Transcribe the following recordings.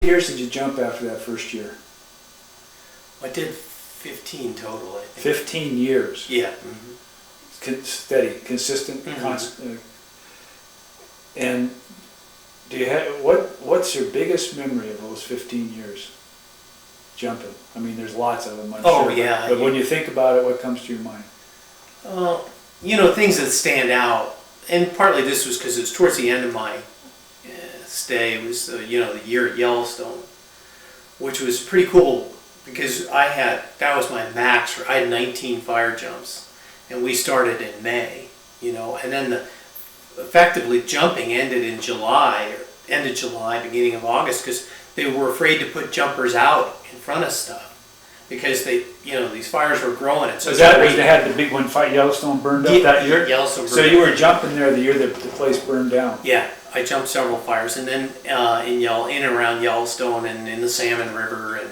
years did you jump after that first year? I did 15 total, I think. 15 years. Yeah. Steady, consistent, constant. And do you have what's your biggest memory of those 15 years jumping? I mean, there's lots of them, I'm sure. Yeah. But when you think about it, what comes to your mind? Things that stand out, and partly this was because it's towards the end of my stay, was the year at Yellowstone, which was pretty cool because that was my max. I had 19 fire jumps, and we started in May, and then effectively jumping ended in July, beginning of August, because they were afraid to put jumpers out in front of stuff because these fires were growing. So that was they had the big one fight Yellowstone burned up that year? Yellowstone burned so you were jumping there the year that the place burned down? Yeah, I jumped several fires, and then in and around Yellowstone and in the Salmon River and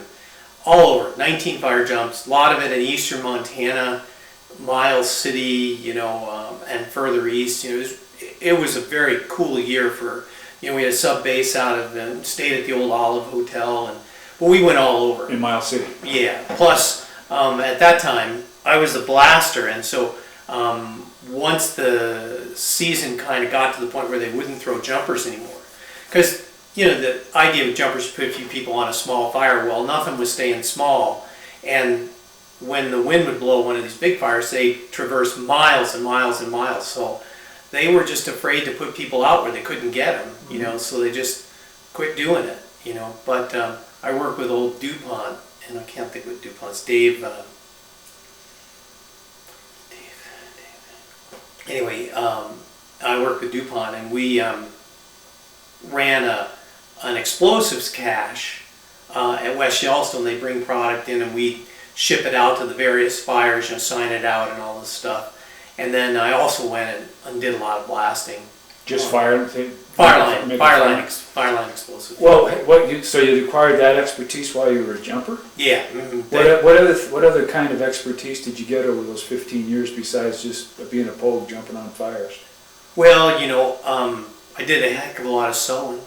all over. 19 fire jumps, a lot of it in eastern Montana, Miles City, and further east. It was a very cool year for, we had a sub base out of and stayed at the old Olive Hotel, but we went all over. In Miles City. Yeah. Plus, at that time, I was the blaster, and so once the season kind of got to the point where they wouldn't throw jumpers anymore, because the idea of jumpers to put a few people on a small fire, well, nothing was staying small, and when the wind would blow one of these big fires, they traversed miles and miles and miles, so they were just afraid to put people out where they couldn't get them, so they just quit doing it, but I work with old DuPont, and I can't think what DuPont's, Dave. Anyway, I work with DuPont, and we ran an explosives cache at West Yellowstone. They bring product in, and we ship it out to the various fires, sign it out, and all this stuff. And then I also went and did a lot of blasting. Just fireline explosives. Well, so you acquired that expertise while you were a jumper? Yeah. What other kind of expertise did you get over those 15 years besides just being a pogue jumping on fires? Well, I did a heck of a lot of sewing.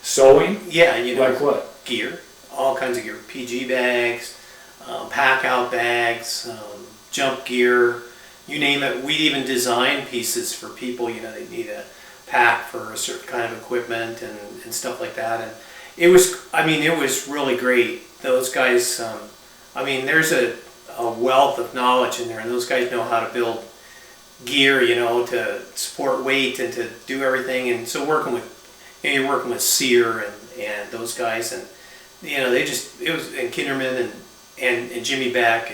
Sewing? Yeah, like what? Gear, all kinds of gear, PG bags, pack out bags, jump gear. You name it. We'd even design pieces for people, they need a pack for a certain kind of equipment and stuff like that. And it was really great. Those guys, there's a wealth of knowledge in there, and those guys know how to build gear, to support weight and to do everything. And so you're working with Sear and those guys, and, it was, and Kinderman and Jimmy Beck,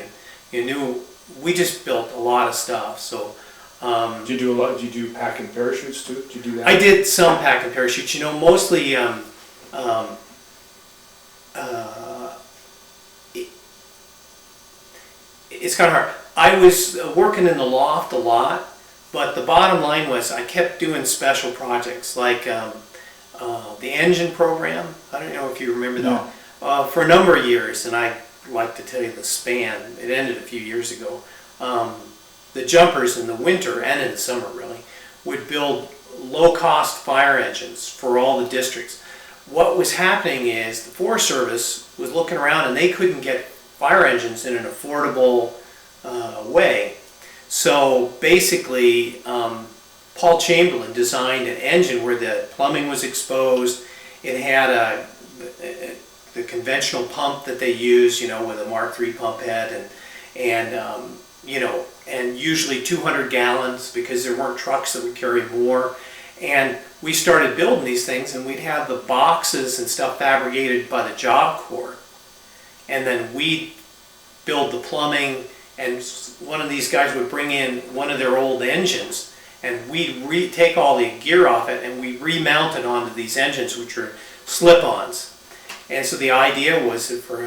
and, we just built a lot of stuff. So did you do a lot? Did you do pack and parachutes too? Did you do that? I did some pack and parachutes. Mostly it's kind of hard. I was working in the loft a lot, but the bottom line was I kept doing special projects like the engine program. I don't know if you remember that. For a number of years, and I like to tell you the span. It ended a few years ago. The jumpers in the winter and in the summer really would build low-cost fire engines for all the districts. What was happening is the Forest Service was looking around and they couldn't get fire engines in an affordable way. So basically, Paul Chamberlain designed an engine where the plumbing was exposed. It had the conventional pump that they use, with a Mark III pump head, and usually 200 gallons because there weren't trucks that would carry more. And we started building these things, and we'd have the boxes and stuff fabricated by the Job Corps, and then we'd build the plumbing, and one of these guys would bring in one of their old engines, and we'd take all the gear off it, and we remount it onto these engines, which are slip-ons. And so the idea was that for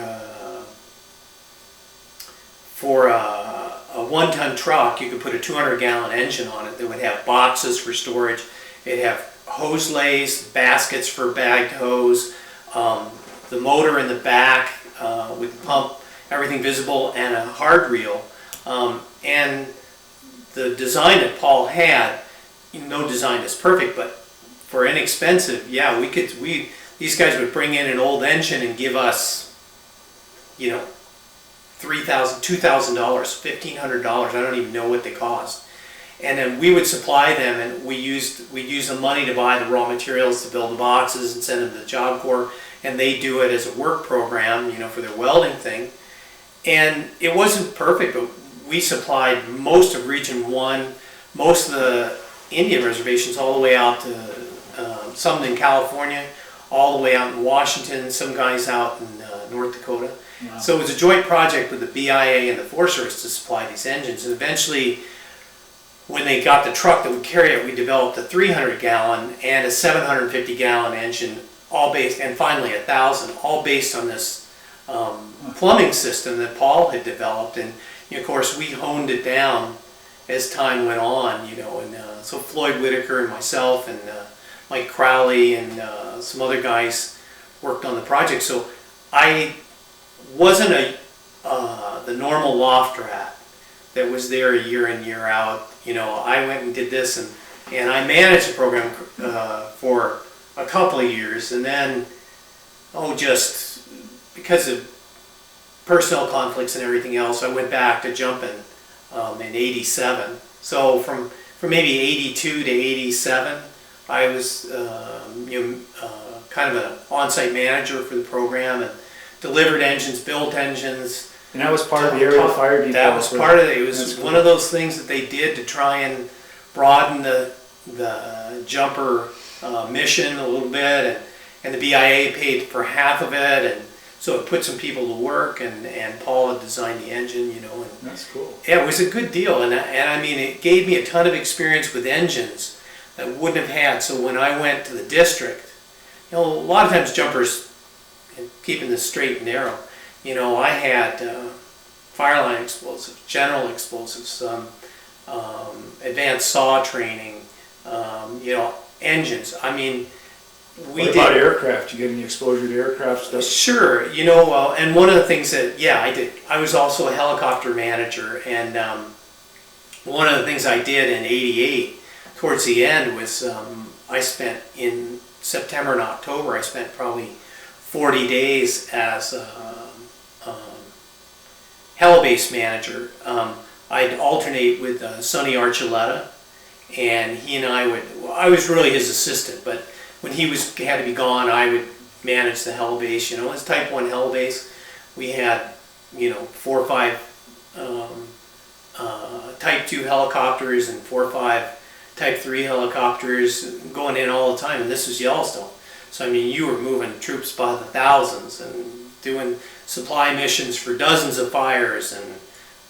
a one-ton truck, you could put a 200-gallon engine on it that would have boxes for storage. It'd have hose lays, baskets for bagged hose, the motor in the back with the pump, everything visible, and a hard reel. And the design that Paul had, no design is perfect, but for inexpensive, yeah, these guys would bring in an old engine and give us, you know, $3,000, $2,000, $1,500. I don't even know what they cost. And then we would supply them, and we'd use the money to buy the raw materials to build the boxes and send them to the Job Corps, and they do it as a work program, you know, for their welding thing. And it wasn't perfect, but we supplied most of Region 1, most of the Indian reservations, all the way out to some in California, all the way out in Washington, some guys out in North Dakota. Wow. So it was a joint project with the BIA and the Forest Service to supply these engines. And eventually, when they got the truck that would carry it, we developed a 300-gallon and a 750-gallon engine, all based, and finally 1,000, all based on this plumbing system that Paul had developed. And you know, of course, we honed it down as time went on, you know. And so Floyd Whitaker and myself and Mike Crowley and some other guys worked on the project. So I wasn't the normal loft rat that was there year in, year out. You know, I went and did this, and I managed the program for a couple of years, and then, just because of personnel conflicts and everything else, I went back to jumping in '87. So from maybe '82 to '87, I was kind of an on-site manager for the program and delivered engines, built engines. And that was part of the aerial fire depot. That was part of it. It was one of those things that they did to try and broaden the jumper mission a little bit, and the BIA paid for half of it, and so it put some people to work, and Paul had designed the engine, you know. And that's cool. Yeah, it was a good deal, and I mean, it gave me a ton of experience with engines that I wouldn't have had. So when I went to the district, you know, a lot of times jumpers, and keeping this straight and narrow, you know, I had fire line explosives, general explosives, advanced saw training, you know, engines. I mean, what about aircraft? You get any exposure to aircraft stuff? Sure. You know, and one of the things that, yeah, I did. I was also a helicopter manager, and one of the things I did in '88, towards the end, was I spent in September and October, I spent probably 40 days as helibase manager. I'd alternate with Sonny Archuleta, and he and I was really his assistant, but when he had to be gone, I would manage the helibase. You know, it's Type 1 helibase. We had, you know, 4 or 5 Type 2 helicopters and 4 or 5 Type 3 helicopters going in all the time, and this was Yellowstone. So, I mean, you were moving troops by the thousands and doing supply missions for dozens of fires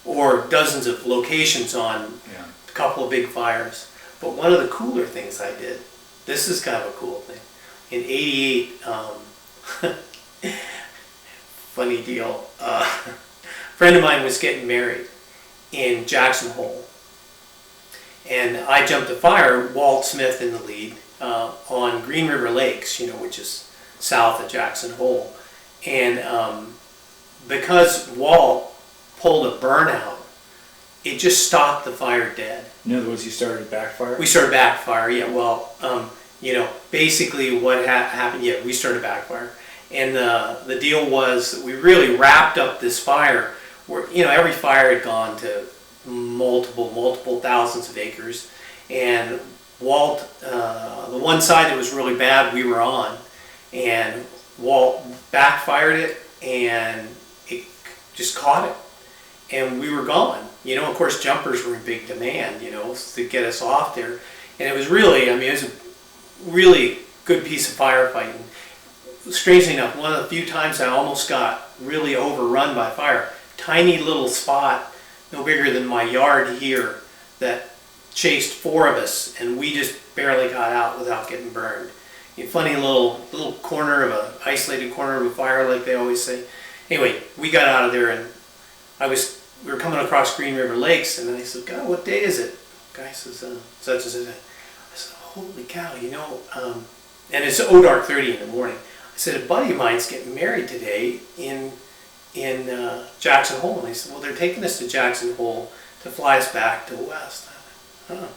or dozens of locations on a couple of big fires. But one of the cooler things I did, this is kind of a cool thing. In '88, funny deal, a friend of mine was getting married in Jackson Hole. And I jumped a fire, Walt Smith in the lead, on Green River Lakes, you know, which is south of Jackson Hole. And because Walt pulled a burnout, it just stopped the fire dead. In other words, you started backfire? We started backfire, yeah. Well, you know, basically what happened, yeah, we started backfire. And the deal was that we really wrapped up this fire where, you know, every fire had gone to multiple thousands of acres. And Walt, the one side that was really bad, we were on. And Walt backfired it, and it just caught it. And we were gone. You know, of course, jumpers were in big demand, you know, to get us off there. And it was really, I mean, it was a really good piece of firefighting. Strangely enough, one of the few times I almost got really overrun by fire. Tiny little spot, no bigger than my yard here, that chased 4 of us, and we just barely got out without getting burned. A funny little corner of a isolated corner of a fire, like they always say. Anyway, we got out of there, and we were coming across Green River Lakes, and I said, "God, what day is it?" The guy says, such and such. I said, "Holy cow, you know," and it's dark 30 in the morning. I said, "A buddy of mine's getting married today in Jackson Hole." And they said, "Well, they're taking us to Jackson Hole to fly us back to the west." I went, "Huh."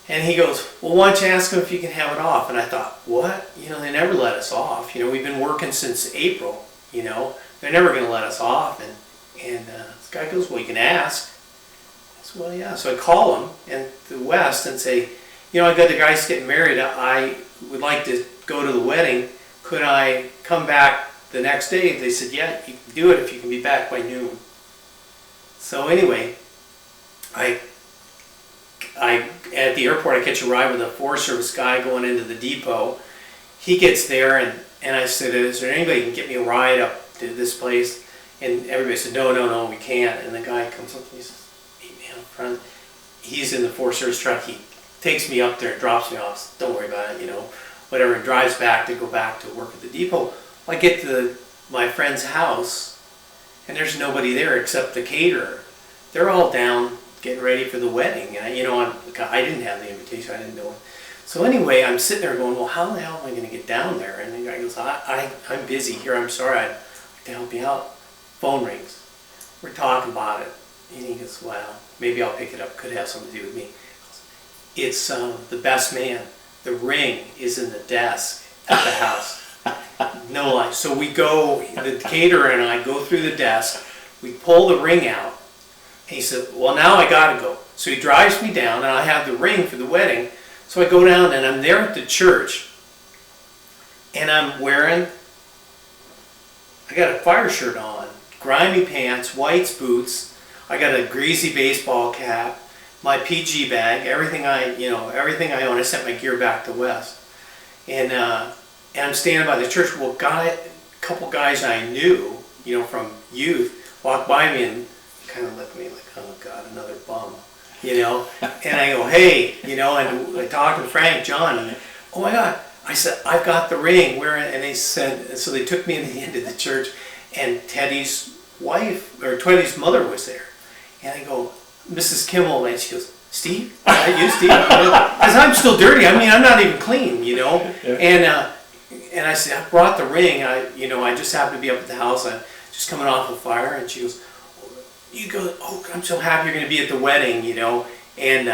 And he goes, well, why don't you ask them if you can have it off? And I thought, what? You know, they never let us off. You know, we've been working since April, you know. They're never going to let us off. And this guy goes, well, you can ask. I said, well, yeah. So I call him in the West and say, you know, I got the guys getting married. I would like to go to the wedding. Could I come back the next day? They said, yeah, you can do it if you can be back by noon. So anyway, I at the airport, I catch a ride with a Forest Service guy going into the depot. He gets there, and I said, is there anybody who can get me a ride up to this place? And everybody said, no, we can't. And the guy comes up and he says, meet me up front. He's in the Forest Service truck. He takes me up there and drops me off. Don't worry about it, you know, whatever. And drives back to go back to work at the depot. I get to my friend's house, and there's nobody there except the caterer. They're all down getting ready for the wedding. And, you know, I didn't have the invitation. I didn't know it. So anyway, I'm sitting there going, well, how the hell am I going to get down there? And the guy goes, I'm busy here. I'm sorry. I'd like to help you out. Phone rings. We're talking about it. And he goes, well, maybe I'll pick it up. Could have something to do with me. It's the best man. The ring is in the desk at the house. No lie. So we go, the caterer and I go through the desk. We pull the ring out. And he said, well, now I got to go. So he drives me down, and I have the ring for the wedding. So I go down, and I'm there at the church. And I'm wearing, I got a fire shirt on, grimy pants, whites boots. I got a greasy baseball cap, my PG bag, everything I own. I sent my gear back to West. And I'm standing by the church. Well, a couple guys I knew, you know, from youth, walked by me and kind of looked at me like, oh God, another bum, you know. And I go, hey, you know, and I talked to Frank, John, and oh my God. I said, I've got the ring. And they said, so they took me in the end of the church, and Teddy's wife, or Teddy's mother was there. And I go, Mrs. Kimmel, and she goes, Steve? Is that you, Steve? Because I'm still dirty. I mean, I'm not even clean, you know. Yeah. And I said, I brought the ring. I just happened to be up at the house. I'm just coming off a fire. And she goes, you go, oh, I'm so happy you're going to be at the wedding, you know. And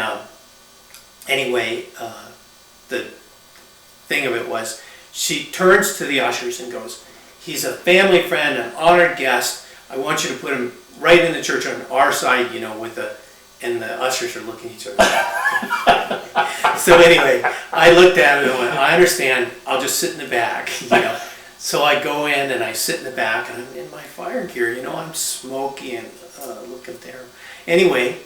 anyway, the thing of it was, she turns to the ushers and goes, he's a family friend, an honored guest. I want you to put him right in the church on our side, you know, and the ushers are looking at each other. So anyway, I looked at it and went, I understand, I'll just sit in the back, you know. So I go in and I sit in the back, and I'm in my fire gear, you know, I'm smoky and looking terrible. Anyway,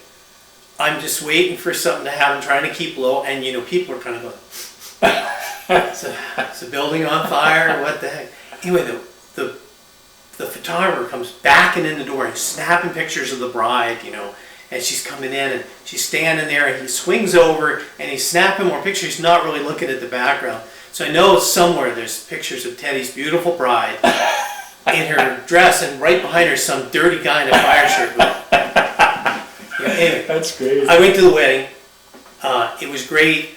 I'm just waiting for something to happen, trying to keep low, and you know, people are kind of going, it's a building on fire, what the heck. Anyway, the photographer comes backing in the door and snapping pictures of the bride, you know, and she's coming in and she's standing there, and he swings over and he's snapping more pictures. He's not really looking at the background. So I know somewhere there's pictures of Teddy's beautiful bride in her dress, and right behind her some dirty guy in a fire shirt. Anyway, that's great. I went to the wedding. It was great.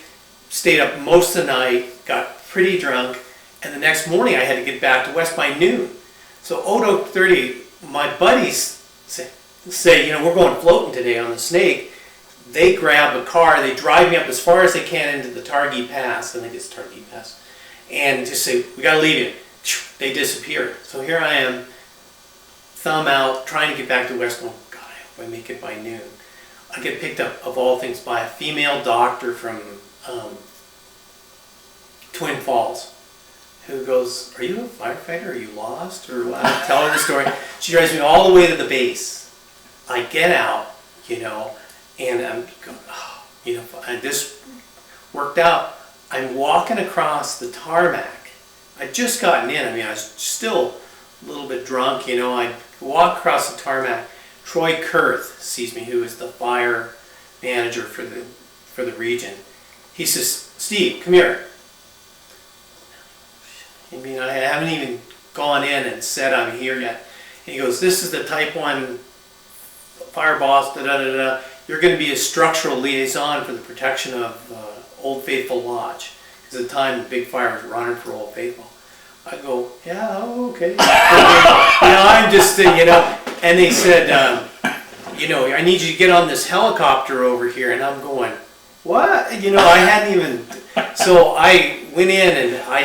Stayed up most of the night, got pretty drunk, and the next morning I had to get back to West by noon. So 30, my buddies say, you know, we're going floating today on the Snake. They grab a car, they drive me up as far as they can into the Targhee Pass, I think it's Targhee Pass, and just say, we gotta leave you. They disappear. So here I am, thumb out, trying to get back to West, going, God, I hope I make it by noon. I get picked up, of all things, by a female doctor from Twin Falls, who goes, are you a firefighter? Are you lost? Or what? I tell her the story. She drives me all the way to the base. I get out, you know, and I'm going, oh, you know, and this worked out. I'm walking across the tarmac. I'd just gotten in. I mean, I was still a little bit drunk, you know. I walk across the tarmac. Troy Kurth sees me, who is the fire manager for the region. He says, Steve, come here. I mean, I haven't even gone in and said I'm here yet. And he goes, this is the type 1 fire boss, da-da-da-da. You're going to be a structural liaison for the protection of Old Faithful Lodge. Because at the time, the big fire was running for Old Faithful. I go, yeah, okay. You know, I'm just, you know, and they said, you know, I need you to get on this helicopter over here. And I'm going, What? You know, I hadn't even, so I went in and I